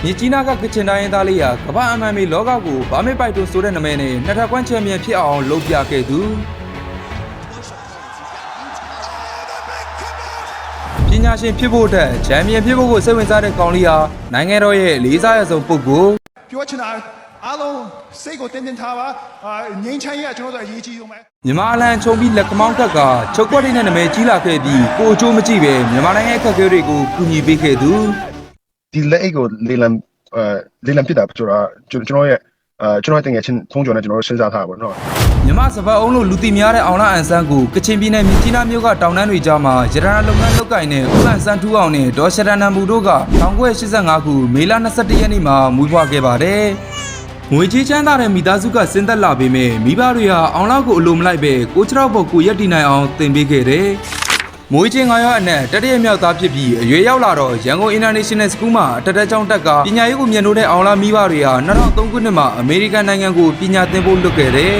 မြေကြီးနားကကချင်တိုင်းရင်းသားလေးဟာကမ္ဘာအမှန်မီလောကကိုဘာမေပိုက်တိုဆိုတဲ့နာမည်နဲ့နှစ်ထပ်ကွမ်းချန်ပီယံဖြစ်အောင်လုပ်ပြခဲ့သူပညာရှင်ဖြစ်ဖို့အတွက်ချန်ပီယံဖြစ်ဖို့ကိုစိတ်ဝင်စားတဲ့ကောင်လေးဟာနိုင်ငံတော်ရဲ့လေးစားရဆုံးပုဂ္ဂိုလ်ပြောချင်တာအားလုံးစိတ်ကိုတင်းတင်းထားပါငြိမ်းချမ်းရေးကကျွန်တော်တို့အရေးကြီးဆုံးပဲမြန်မာအလံချုံပြီးလက်ကမောင်းကတ်ကချုပ်ကွက်တွေနဲ့နာမည်ကြီးလာခဲ့ပြီးကိုအကျိုးမကြည့်ပဲမြန်မာနိုင်ငံအခက်အခဲတွေကိုကူညီပေးခဲ့သူဒီလက်အိတ်ကိုလေလံဖြစ်တာကျွန်တော်ရဲ့ကျွန်တော်တင်ငယ်ချင်းဖုန်းကြော်နဲ့ကျွန်တော်တို့စဉ်းစားထားပါတော့မြန်မာစပတ်အုံးလို့လူသိများတဲ့အောင်လာအန်ဆန်းကိုကချင်ပြည်နယ်မြစ်ကြီးနားမြို့ကတောင်တန်းတွေကြားမှာရတနာလုပ်ငန်းလုပ်ကိုင်တဲ့ဦးအန်ဆန်းထူးအောင်နဲ့ဒေါ်ရှရတန်ဘူတို့က1985ခုမေလ21ရက်နေ့မှာမွေးဖွားခဲ့ပါတယ်ငွေကြီးချမ်းသာတဲ့မိသားစုကဆင်းသက်လာပေမဲ့မိဘတွေဟာအောင်လာကိုအလိုမလိုက်ပဲကိုချရောက်ပေါ်ကိုရက်တည်နိုင်အောင်သင်ပေးခဲ့တယ်မွေးချင်း9ရက်အနက်တတိယမြောက်သားဖြစ်ပြီးအရွယ်ရောက်လာတော့ရန်ကုန် International School မှာအထက်တန်းကျောင်းတက်ကပညာရေးကိုမြတ်နိုးတဲ့အောင်လာမိဘတွေဟာ2003ခုနှစ်မှာအမေရိကန်နိုင်ငံကိုပညာသင်ဖို့လွတ်ခဲ့တယ်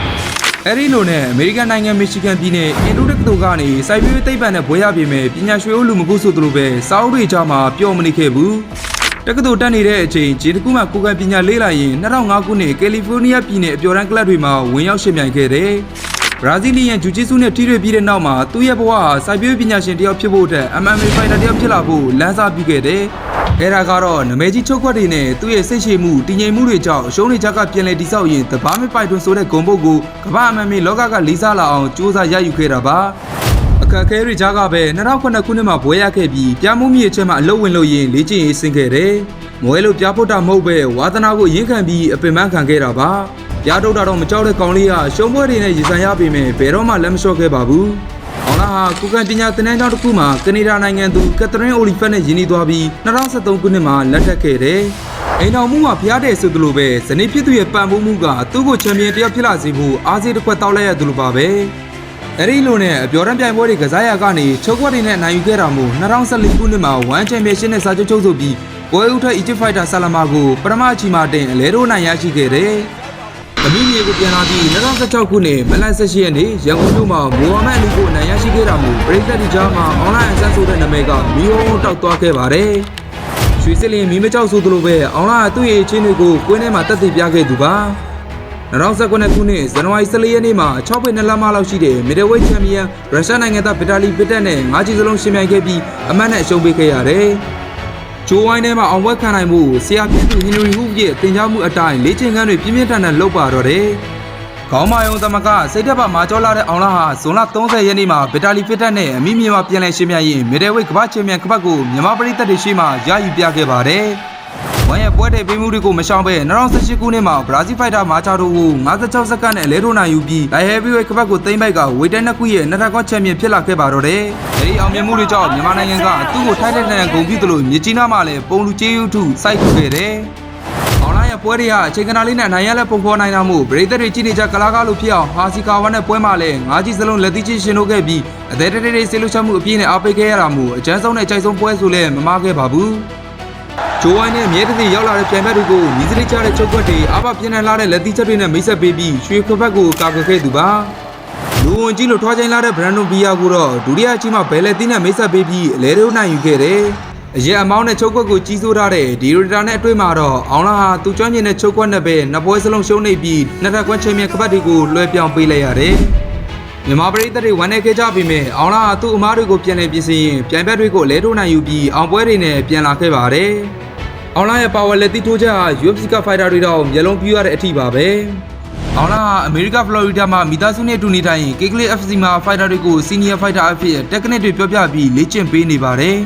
။အဲဒီလိုနဲ့အမေရိကန်နိုင်ငံမီရှီဂန်ပြည်နယ်အင်ဒိုတက္ကသိုလ်ကနေစိုက်ပျိုးရေးသိပ္ပံနဲ့ဘွဲရပေမဲ့ပညာရွှေဦးလူမကုဆိုသလိုပဲစာအုပ်တွေကြားမှာပျော်မနေခဲ့ဘူး။တက္ကသိုလ်တက်နေတဲ့အချိန်ဂျေတကူမှကိုယ်ကပညာလေ့လာရင်2005ခုနှစ်ကယ်လီဖိုးနီးယားပြည်နယ်အပျော်တန်းကလပ်တွေမှာဝင်ရောက်ရှင်ပြိုင်ခဲ့တယ်။ဘရာဇီးလီယန်ဂျူဂျီဆူနဲ့ထိတွေ့ပြီးတဲ့နောက်မှာသူ့ရဲ့ဘဝဟာစိုက်ပျိုးပညာရှင်တယောက်ဖြစ်ဖို့အတွက် MMA ဖိုင်တာတယောက်ဖြစ်လာဖို့လမ်းစာပြုခဲ့တယ်။အဲဒါကတော့နမဲကြီးချုပ်ခွက်တွေနဲ့သူ့ရဲ့စိတ်ရှည်မှုတည်ငြိမ်မှုတွေကြောင့်အရှုံးတွေချကပြန်လည်တိဆောက်ရင်တဘာမပိုက်တွန်းဆိုတဲ့ဂုံပုတ်ကိုကမ္ဘာ MMA လောကကလေးစားလာအောင်စူးစမ်းရယူခဲ့တာပါ။အခက်အခဲတွေကြားကပဲ2009ခုနှစ်မှာဘွဲရခဲ့ပြီးပြားမှုမြေအချက်မှာအလုပ်ဝင်လို့ရင်လေ့ကျင့်ရေးဆင်းခဲ့တယ်။မွဲလို့ပြားဖို့တာမဟုတ်ပဲဝါသနာကိုရင်းခံပြီးအပင်ပန်းခံခဲ့တာပါ။ပြားထုတ်တာတော့မကြောက်တဲ့ကောင်လေးကရှုံးပွဲတွေနဲ့ရင်ဆိုင်ရပေမဲ့ဘယ်တော့မှလက်မလျှော့ခဲ့ပါဘူး။အောင်လာဟာကုကန်ပညာသင်တန်းကျောင်းတစ်ခုမှာကနေဒါနိုင်ငံသူကက်သရင်းအိုလီဖက်နဲ့ယဉ်နေသွားပြီး2013ခုနှစ်မှာလက်ထပ်ခဲ့တယ်။အိမ်တော်မှုမှာဖျားတဲ့ဆိုသလိုပဲဇနီးဖြစ်သူရဲ့ပံ့ပိုးမှုကသူ့ကိုချန်ပီယံတယောက်ဖြစ်လာစေဖို့အားစေးတစ်ခွက်တောက်လိုက်ရသလိုပါပဲ။အဲဒီလိုနဲ့အပြော်တန်းပြိုင်ပွဲတွေကစားရကနေချုပ်ခွက်တွေနဲ့နိုင်ယူခဲ့တာမို့2014ခုနှစ်မှာ1ချန်ပီယံရှစ်နဲ့စာချုပ်ချုပ်ဆိုပြီးပွဲဥထက်အီဂျစ်ဖိုက်တာဆာလာမာကိုပထမအချီမှာတင်အလဲထိုးနိုင်ရရှိခဲ့တယ်။အမိမြေကိုပြန်လာပြီး2016ခုနှစ်မလ18ရက်နေ့ရန်ကုန်မြို့မှာမိုဟာမက်အလီကိုနိုင်ရရှိခဲ့တာမို့ပရိသတ်ဒီကြားမှာအွန်လိုင်းအဆက်ဆိုတဲ့နာမည်ကမီယိုတောက်သွားခဲ့ပါတယ်။ရွှေစလင်မီမကြောက်ဆိုသလိုပဲအွန်လိုင်းသူ့ရဲ့ချင်းတွေကိုကွင်းထဲမှာတက်တည်ပြခဲ့သူပါ။2019ခုနှစ်ဇန်နဝါရီ14ရက်နေ့မှာ6ဖိ2လက်မလောက်ရှိတဲ့မီဒယ်ဝိတ်ချန်ပီယံရုရှားနိုင်ငံသားဗီတာလီပစ်တက်နဲ့5ချီစလုံးရှင်ပြိုင်ခဲ့ပြီးအမတ်နဲ့အရှုံးပေးခဲ့ရတယ်။ဂျိုးဝိုင်းထဲမှာအောင်ပွဲခံနိုင်မှုဆရာဖြစ်သူဟင်နရီဟူရဲ့တင် जा မှုအတိုင်းလေ့ကျင့်ခန်းတွေပြင်းပြင်းထန်ထန်လုပ်ပါတော့တယ်။ခေါင်းမာယုံသမကစိတ်သက်ပါမာကျော်လာတဲ့အောင်လာဟာဇွန်လ30ရက်နေ့မှာဗီတာလီဖစ်တက်နဲ့အမိမြေမှာပြန်လည်ရှင်းပြရင်မီဒယ်ဝိတ်ကမ္ဘာချန်ပီယံကပတ်ကိုမြန်မာပရိသတ်တွေရှေ့မှာရယူပြခဲ့ပါတယ်။ဝမ်ရဲ့ပွဲတဲ့ပေးမှုတွေကိုမရှောင်ဘဲ2018ခုနှစ်မှာဘရာဇီးဖိုက်တာမာချာတိုကို56စက္ကန့်နဲ့လဲထိုးနိုင်ယူပြီးလိုက်ဟဲဗီဝိတ်ကပတ်ကိုသိမ်းပိုက်ကဝေတက်နှစ်ခုရဲ့နှစ်ထပ်ကွန်ချန်ပီယံဖြစ်လာခဲ့ပါတော့တယ်။အဲဒီအောင်မြင်မှုတွေကြောင့်မြန်မာနိုင်ငံကသူ့ကိုထိုက်တဲ့နိုင်ငံဂုဏ်ပြုသလိုမြစ်ကြီးနားမှာလည်းပုံလူကျေးဥထုစိုက်ထူခဲ့တယ်။အောင်လာရဲ့ပွဲတွေဟာအချိန်ကနာလေးနဲ့နိုင်ရလက်ပုံဖော်နိုင်တာမို့ပရိသတ်တွေကြည့်နေကြကလာကားလို့ဖြစ်အောင်ဟာစီကာဝါနဲ့ပွဲမှာလည်း၅ကြီးစလုံးလက်သီးချင်းရှင်တို့ခဲ့ပြီးအသေးသေးဆေးလို့ချမှုအပြည့်နဲ့အားပေးခဲ့ရတာမို့အကျန်းဆုံးနဲ့အကြိုက်ဆုံးပွဲဆိုလည်းမမားခဲ့ပါဘူး။ဂျိုးဝိုင်းနဲ့မြဲတည်းရောက်လာတဲ့ပြိုင်ဘက်တွေကိုညီစရိချတဲ့ချုပ်ကွက်တွေအဘပြင်းထန်လာတဲ့လက်သီးချက်တွေနဲ့မိတ်ဆက်ပေးပြီးရွှေခွက်ဘက်ကိုကာကွယ်ခဲ့သူပါလူဝင်ကြီးလို့ထွားချိန်လာတဲ့ဘရန်ဒွန်ဘီယာကိုတော့ဒုတိယအချိန်မှာဘယ်လက်သီးနဲ့မိတ်ဆက်ပေးပြီးအလဲထိုးနိုင်ယူခဲ့တယ်အရက်အမောင်းနဲ့ချုပ်ကွက်ကိုကြီးစိုးထားတဲ့ဒီရိုတာနဲ့အတွေ့မှာတော့အောင်လာဟာသူကျွမ်းကျင်တဲ့ချုပ်ကွက်နဲ့ပဲနှစ်ပွဲစလုံးရှုံးနေပြီးနှစ်ထပ်ကွက်ချန်ပီယံကပတ်တွေကိုလွှဲပြောင်းပေးလိုက်ရတယ်မြန်မာပရိသတ်တွေဝမ်းနည်းခဲ့ကြပေမဲ့အောင်လာဟာသူ့အမားတွေကိုပြန်လည်ပြင်ဆင်ရင်ပြိုင်ဘက်တွေကိုလဲထိုးနိုင်ယူပြီးအောင်ပွဲတွေနဲ့ပြန်လာခဲ့ပါတယ်အောင်လာရဲ့ပါဝါလက်သီးထိုးချက်ဟာ UFC ကဖိုက်တာတွေတော့မျက်လုံးပြူရတဲ့အထိပါပဲအောင်လာအမေရိကဖလော်ရီဒါမှာမိသားစုနဲ့အတူနေထိုင်ရင် KKL FC မှာဖိုက်တာတွေကိုစီနီယာဖိုက်တာအဖြစ်တက်ကနစ်တွေပြောပြပြီးလေ့ကျင့်ပေးနေပါတယ်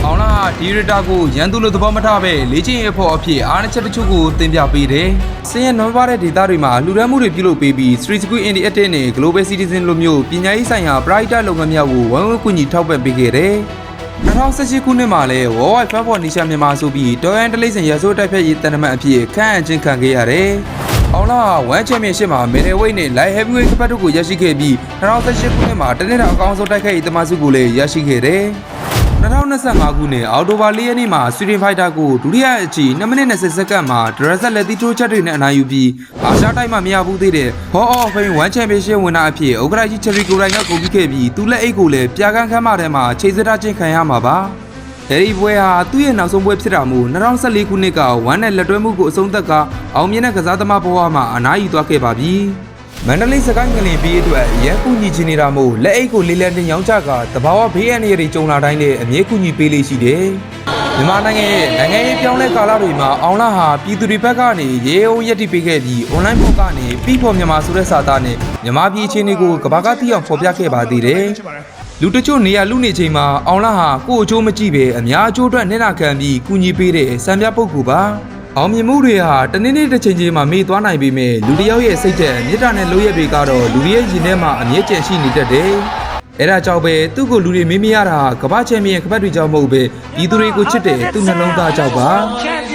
အောင်လာဒီရတာကိုရန်သူလိုသဘောမထားပဲလေ့ကျင့်ရေးဖို့အဖြစ်အားနည်းချက်တချို့ကိုသင်ပြပေးတယ်။စင်ရနံပါတ်တဲ့ဒေသတွေမှာလှူဒန်းမှုတွေပြုလုပ်ပေးပြီး Street School Interactive နဲ့ Global Citizen လိုမျိုးပညာရေးဆိုင်ရာ Private လုပ်ငန်းများကိုဝိုင်းဝန်းကူညီထောက်ပံ့ပေးခဲ့တယ်။2018ခုနှစ်မှာလဲ Worldwide Fan for Nature မြန်မာဆိုပြီးတော်ရန်တလိမ့်စင်ရဆိုးတိုက်ဖြတ်ရေးတန်တမန်အဖြစ်ခန့်အပ်ခြင်းခံခဲ့ရတယ်။အောင်လာ1ချန်ပီယံရှစ်မှာ Middle Weight နဲ့ Light Heavyweight ကပတ်တို့ကိုရရှိခဲ့ပြီး2018ခုနှစ်မှာတနင်္လာအကောင်းဆုံးတိုက်ခိုက်ရေးတမန်စုကိုလည်းရရှိခဲ့တယ်။2025ခုနှစ်အောက်တိုဘာ4ရက်နေ့မှာဆွီဒင်ဖိုက်တာကိုဒုတိယအချီ2မိနစ်20စက္ကန့်မှာဒရဇက်လက်သီးထိုးချက်တွေနဲ့အနိုင်ယူပြီးအာရှတိုက်မှာမရဘူးသေးတဲ့ Hall of Fame 1 Championship ဝင်တာအဖြစ်ဥက္ကဋ္ဌကြီးချယ်ရီကိုရိုင်းကဂုဏ်ပြုခဲ့ပြီးသူ့လက်အိတ်ကိုလည်းပြာကန်းခမ်းမထဲမှာချိန်စထားခြင်းခံရမှာပါ ဒီပွဲဟာသူ့ရဲ့နောက်ဆုံးပွဲဖြစ်တာမို့2014ခုနှစ်ကဝမ်းနဲ့လက်တွဲမှုကိုအဆုံးသတ်ကအောင်မြင်တဲ့ကစားသမားဘဝမှာအနားယူသွားခဲ့ပါပြီ။မန္တလေးစကိုင်းငလင်ပြီးအတွက်ရဲကူညီချင်နေတာမို့လက်အိတ်ကိုလေးလံတင်ရောင်းချကတဘာဝဘေးအန္တရာယ်တွေကြုံလာတိုင်းလည်းအမြဲကူညီပေးလေးရှိတယ်။မြန်မာနိုင်ငံရဲ့နိုင်ငံရေးပြောင်းလဲကာလတွေမှာအောင်လာဟာပြည်သူတွေဘက်ကနေရေအုံးရက်တိပေးခဲ့ပြီး online ပေါ်ကနေပြီးဖို့မြန်မာဆိုတဲ့စာသားနဲ့မြန်မာပြည်အခြေအနေကိုကဘာကတိအောင်ဖော်ပြခဲ့ပါသေးတယ်။လူတချို့နေရာလူနေချိန်မှာအောင်လာဟာကိုယ့်အကျိုးမကြည့်ပဲအများအကျိုးအတွက်နဲ့နာခံပြီးကူညီပေးတဲ့စံပြပုဂ္ဂိုလ်ပါအောင်မြင်မှုတွေဟာတနေ့နေ့တစ်ချိန်ချင်းမှာမေ့သွားနိုင်ပေမဲ့လူတစ်ယောက်ရဲ့စိတ်ဓာတ်မြစ်တာနဲ့လို့ရတွေကတော့လူတွေရဲ့ရင်ထဲမှာအမြဲတမ်းရှိနေတတ်တယ်။အဲဒါကြောင့်ပဲသူ့ကိုလူတွေမေးမရတာကမ္ဘာချန်ပီယံကပတ်တွေကြောင့်မဟုတ်ပဲဒီသူတွေကိုချစ်တဲ့သူ့နှလုံးသားကြောင့်ပါ။